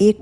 1